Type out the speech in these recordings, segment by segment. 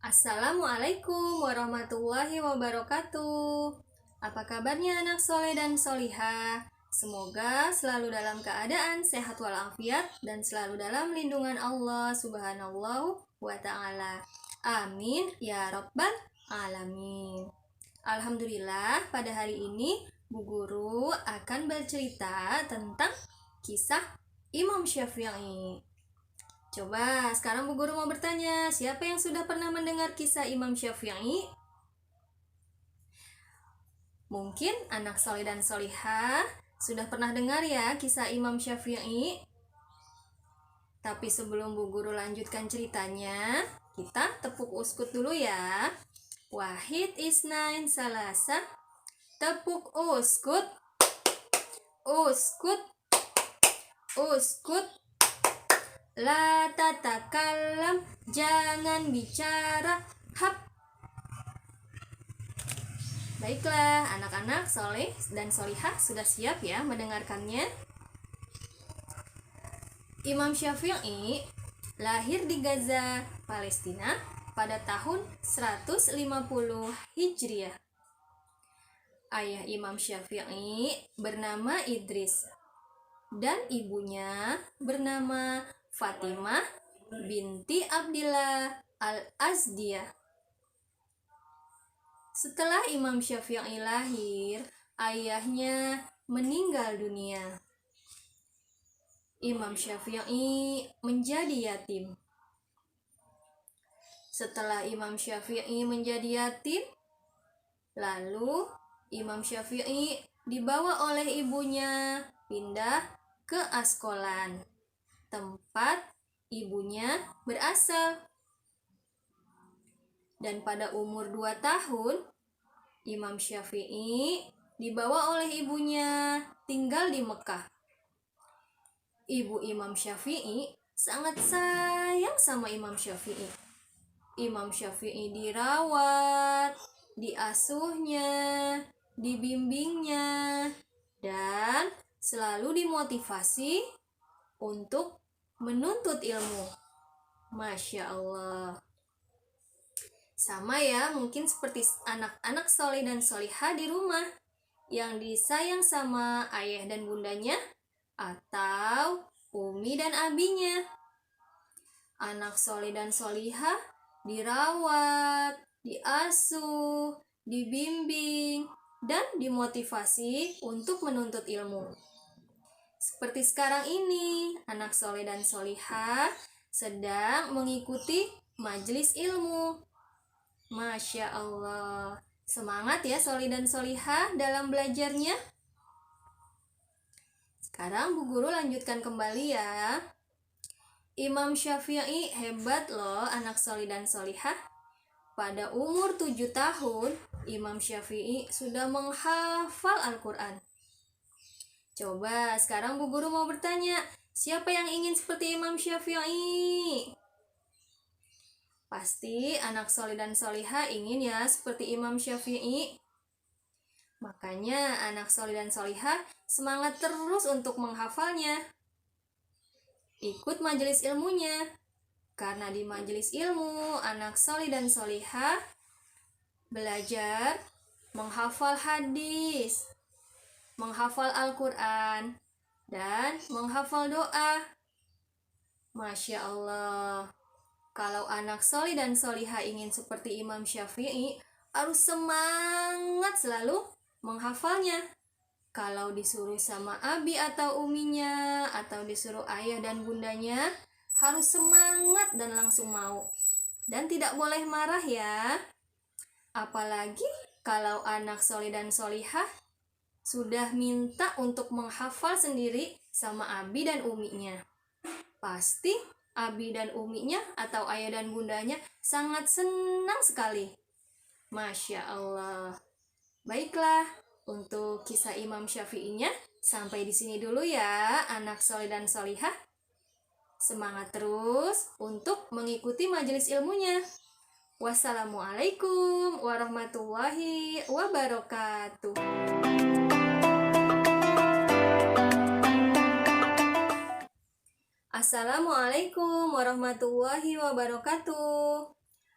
Assalamualaikum warahmatullahi wabarakatuh. Apa kabarnya anak soleh dan solihah? Semoga selalu dalam keadaan sehat walafiat dan selalu dalam lindungan Allah subhanahu wa ta'ala. Amin ya rabbal alamin. Alhamdulillah, pada hari ini Bu Guru akan bercerita tentang kisah Imam Syafi'i. Coba sekarang Bu Guru mau bertanya, siapa yang sudah pernah mendengar kisah Imam Syafi'i? Mungkin anak soleh dan solihah sudah pernah dengar ya kisah Imam Syafi'i. Tapi sebelum Bu Guru lanjutkan ceritanya, kita tepuk uskut dulu ya. Wahid isnain salasa. Tepuk uskut. Uskut. Uskut. La tatakallam, jangan bicara. Hap. Baiklah, anak-anak soleh dan solihah sudah siap ya mendengarkannya. Imam Syafi'i lahir di Gaza, Palestina pada tahun 150 Hijriah. Ayah Imam Syafi'i bernama Idris dan ibunya bernama Fatimah binti Abdillah al-Azdiyah. Setelah Imam Syafi'i lahir, ayahnya meninggal dunia. Imam Syafi'i menjadi yatim. Setelah Imam Syafi'i menjadi yatim, lalu Imam Syafi'i dibawa oleh ibunya pindah ke Askolan, tempat ibunya berasal. Dan pada umur 2 tahun, Imam Syafi'i dibawa oleh ibunya tinggal di Mekah. Ibu Imam Syafi'i sangat sayang sama Imam Syafi'i. Imam Syafi'i dirawat, diasuhnya, dibimbingnya, dan selalu dimotivasi untuk menuntut ilmu. Masya Allah. Sama ya, mungkin seperti anak-anak soleh dan solihah di rumah yang disayang sama ayah dan bundanya atau umi dan abinya. Anak soleh dan solihah dirawat, diasuh, dibimbing, dan dimotivasi untuk menuntut ilmu. Seperti sekarang ini, anak soleh dan solihah sedang mengikuti majelis ilmu. Masya Allah. Semangat ya soleh dan solihah dalam belajarnya. Sekarang Bu Guru lanjutkan kembali ya. Imam Syafi'i hebat loh anak soleh dan solihah. Pada umur 7 tahun, Imam Syafi'i sudah menghafal Al-Quran. Coba sekarang Bu Guru mau bertanya, siapa yang ingin seperti Imam Syafi'i? Pasti anak soleh dan solihah ingin ya seperti Imam Syafi'i. Makanya anak soleh dan solihah semangat terus untuk menghafalnya. Ikut majelis ilmunya. Karena di majelis ilmu, anak soleh dan solihah belajar menghafal hadis, menghafal Al-Quran, dan menghafal doa. Masya Allah. Kalau anak soleh dan solihah ingin seperti Imam Syafi'i, harus semangat selalu menghafalnya. Kalau disuruh sama abi atau uminya, atau disuruh ayah dan bundanya, harus semangat dan langsung mau. Dan tidak boleh marah ya. Apalagi kalau anak soleh dan solihah sudah minta untuk menghafal sendiri sama abi dan uminya. Pasti abi dan uminya atau ayah dan bundanya sangat senang sekali. Masya Allah. Baiklah, untuk kisah Imam Syafi'inya sampai di sini dulu ya, anak soleh dan solihah. Semangat terus untuk mengikuti majelis ilmunya. Wassalamualaikum warahmatullahi wabarakatuh. Assalamualaikum warahmatullahi wabarakatuh.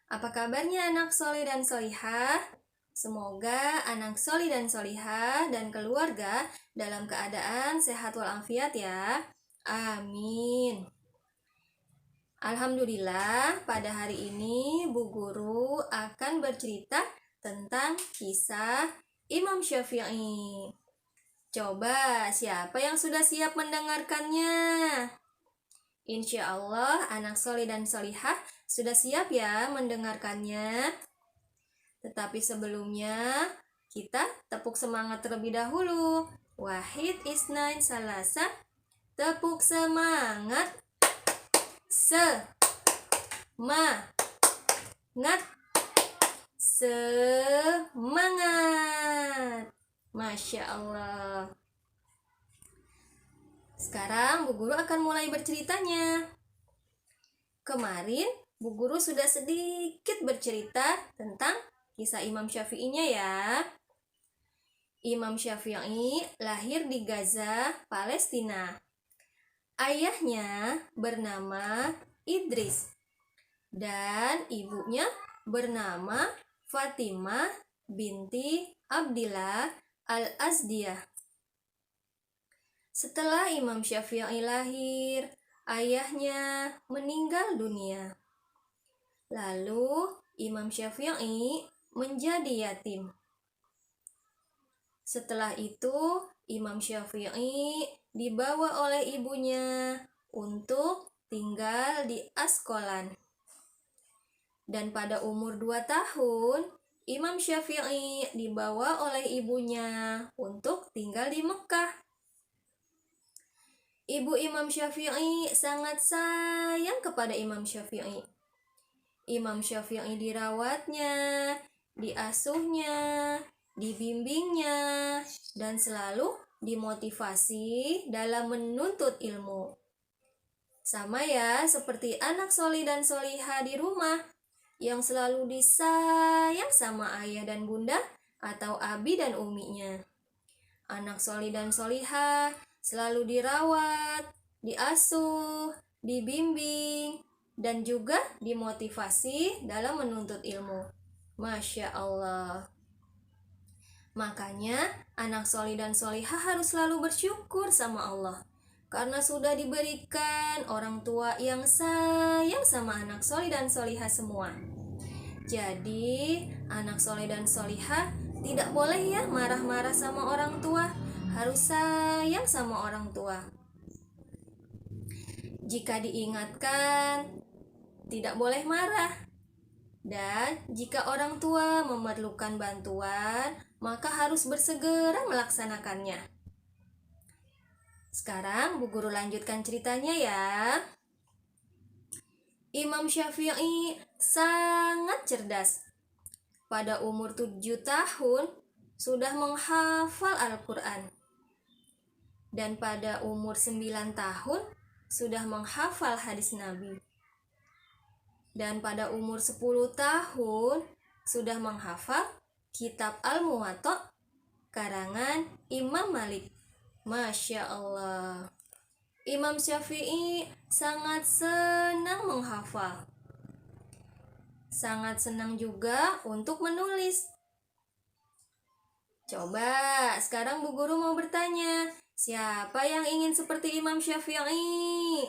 Apa kabarnya anak soleh dan solihah? Semoga anak soleh dan solihah dan keluarga dalam keadaan sehat walafiat ya. Amin. Alhamdulillah, pada hari ini Bu Guru akan bercerita tentang kisah Imam Syafi'i. Coba siapa yang sudah siap mendengarkannya? Insya Allah anak soleh dan solihah sudah siap ya mendengarkannya. Tetapi sebelumnya kita tepuk semangat terlebih dahulu. Wahid isnain salasa, tepuk semangat. Semangat. Masya Allah. Sekarang Bu Guru akan mulai berceritanya. Kemarin Bu Guru sudah sedikit bercerita tentang kisah Imam Syafi'inya ya. Imam Syafi'i lahir di Gaza, Palestina. Ayahnya bernama Idris dan ibunya bernama Fatimah binti Abdillah al-Azdiyah. Setelah Imam Syafi'i lahir, ayahnya meninggal dunia. Lalu Imam Syafi'i menjadi yatim. Setelah itu Imam Syafi'i dibawa oleh ibunya untuk tinggal di Askolan. Dan pada umur 2 tahun, Imam Syafi'i dibawa oleh ibunya untuk tinggal di Mekah. Ibu Imam Syafi'i sangat sayang kepada Imam Syafi'i. Imam Syafi'i dirawatnya, diasuhnya, dibimbingnya, dan selalu dimotivasi dalam menuntut ilmu. Sama ya seperti anak solih dan solihah di rumah yang selalu disayang sama ayah dan bunda atau abi dan uminya. Anak solih dan solihah selalu dirawat, diasuh, dibimbing, dan juga dimotivasi dalam menuntut ilmu. Masya Allah. Makanya anak solih dan solihah harus selalu bersyukur sama Allah karena sudah diberikan orang tua yang sayang sama anak solih dan solihah semua. Jadi anak solih dan solihah tidak boleh ya marah-marah sama orang tua, harus sayang sama orang tua. Jika diingatkan, tidak boleh marah. Dan jika orang tua memerlukan bantuan, maka harus bersegera melaksanakannya. Sekarang Bu Guru lanjutkan ceritanya ya. Imam Syafi'i sangat cerdas. Pada umur 7 tahun sudah menghafal Al-Quran. Dan pada umur 9 tahun sudah menghafal hadis Nabi. Dan pada umur 10 tahun sudah menghafal kitab Al-Muwatta karangan Imam Malik. Masya Allah. Imam Syafi'i sangat senang menghafal. Sangat senang juga untuk menulis. Coba sekarang Bu Guru mau bertanya, siapa yang ingin seperti Imam Syafi'i?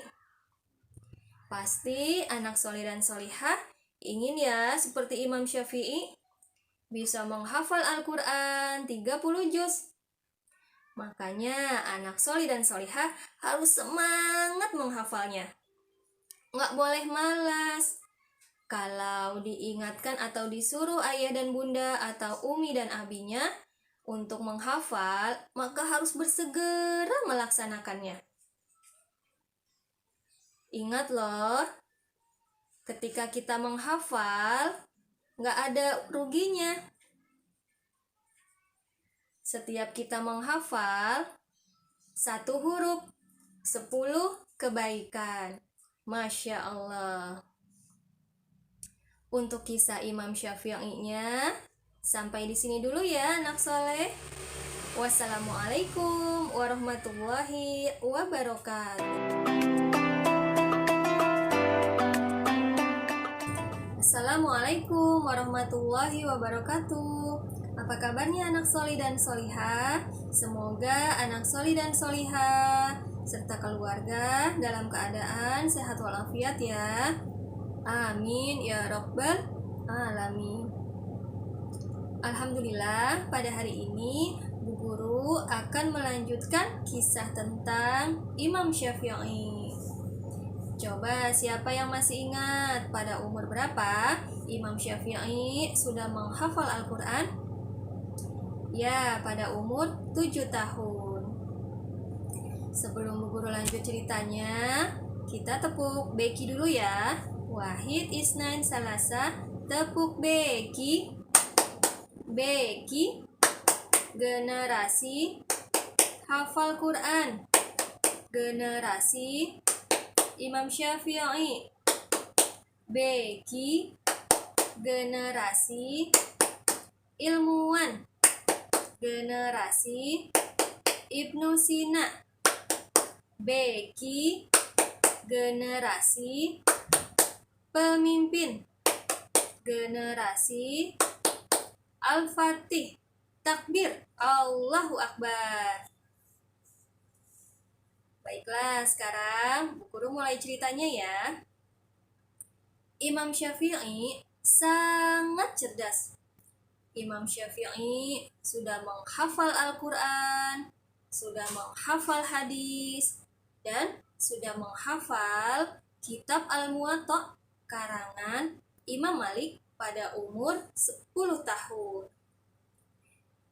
Pasti anak soleh dan solihah ingin ya seperti Imam Syafi'i, bisa menghafal Al-Quran 30 juz. Makanya anak soleh dan solihah harus semangat menghafalnya. Nggak boleh malas. Kalau diingatkan atau disuruh ayah dan bunda atau umi dan abinya untuk menghafal, maka harus bersegera melaksanakannya. Ingat loh, ketika kita menghafal, nggak ada ruginya. Setiap kita menghafal, 1 huruf, 10 kebaikan. Masya Allah. Untuk kisah Imam Syafi'inya, sampai di sini dulu ya anak soleh. Wassalamualaikum warahmatullahi wabarakatuh. Assalamualaikum warahmatullahi wabarakatuh. Apa kabarnya anak soli dan solihah? Semoga anak soli dan solihah serta keluarga dalam keadaan sehat walafiat ya. Amin ya rabbal alamin. Alhamdulillah, pada hari ini Bu Guru akan melanjutkan kisah tentang Imam Syafi'i. Coba siapa yang masih ingat pada umur berapa Imam Syafi'i sudah menghafal Al-Quran? Ya, pada umur 7 tahun. Sebelum Bu Guru lanjut ceritanya, kita tepuk beki dulu ya. Wahid isnain salasa, tepuk beki. Beki, generasi hafal Quran. Generasi Imam Syafi'i. Beki, generasi ilmuwan. Generasi Ibnu Sina. Beki, generasi pemimpin. Generasi Al-Fatih. Takbir, Allahu Akbar. Baiklah, sekarang Bu Guru mulai ceritanya ya. Imam Syafi'i sangat cerdas. Imam Syafi'i sudah menghafal Al-Quran, sudah menghafal hadis, dan sudah menghafal kitab Al-Muwatta karangan Imam Malik pada umur 10 tahun.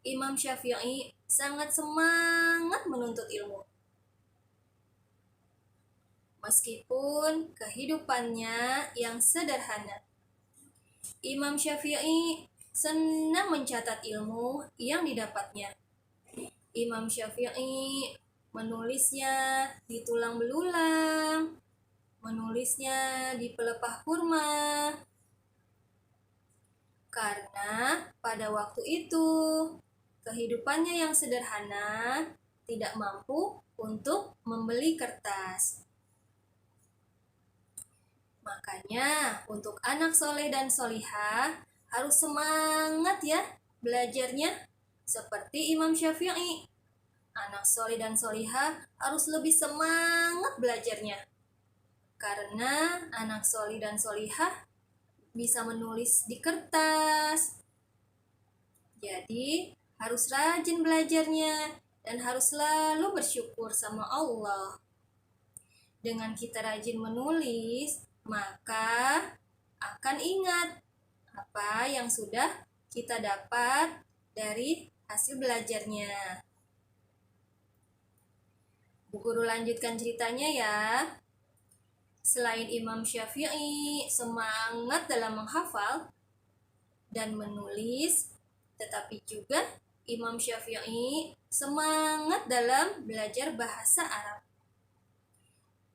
Imam Syafi'i sangat semangat menuntut ilmu. Meskipun kehidupannya yang sederhana, Imam Syafi'i senang mencatat ilmu yang didapatnya. Imam Syafi'i menulisnya di tulang belulang, menulisnya di pelepah kurma. Karena pada waktu itu, kehidupannya yang sederhana tidak mampu untuk membeli kertas. Makanya untuk anak soleh dan solihah harus semangat ya belajarnya seperti Imam Syafi'i. Anak soleh dan solihah harus lebih semangat belajarnya. Karena anak soleh dan solihah bisa menulis di kertas. Jadi harus rajin belajarnya dan harus selalu bersyukur sama Allah. Dengan kita rajin menulis, maka akan ingat apa yang sudah kita dapat dari hasil belajarnya. Bu Guru lanjutkan ceritanya ya. Selain Imam Syafi'i semangat dalam menghafal dan menulis, tetapi juga Imam Syafi'i semangat dalam belajar bahasa Arab.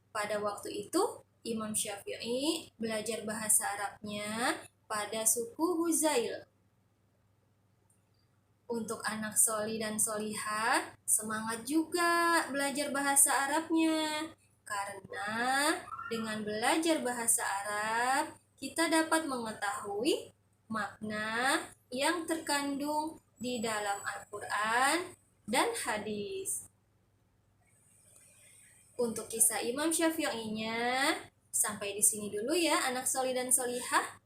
Pada waktu itu, Imam Syafi'i belajar bahasa Arabnya pada suku Huzail. Untuk anak soli dan solihah, semangat juga belajar bahasa Arabnya. Karena dengan belajar bahasa Arab, kita dapat mengetahui makna yang terkandung di dalam Al-Quran dan hadis. Untuk kisah Imam Syafi'inya, sampai di sini dulu ya anak soli dan solihah.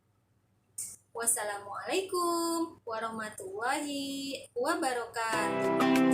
Wassalamualaikum warahmatullahi wabarakatuh.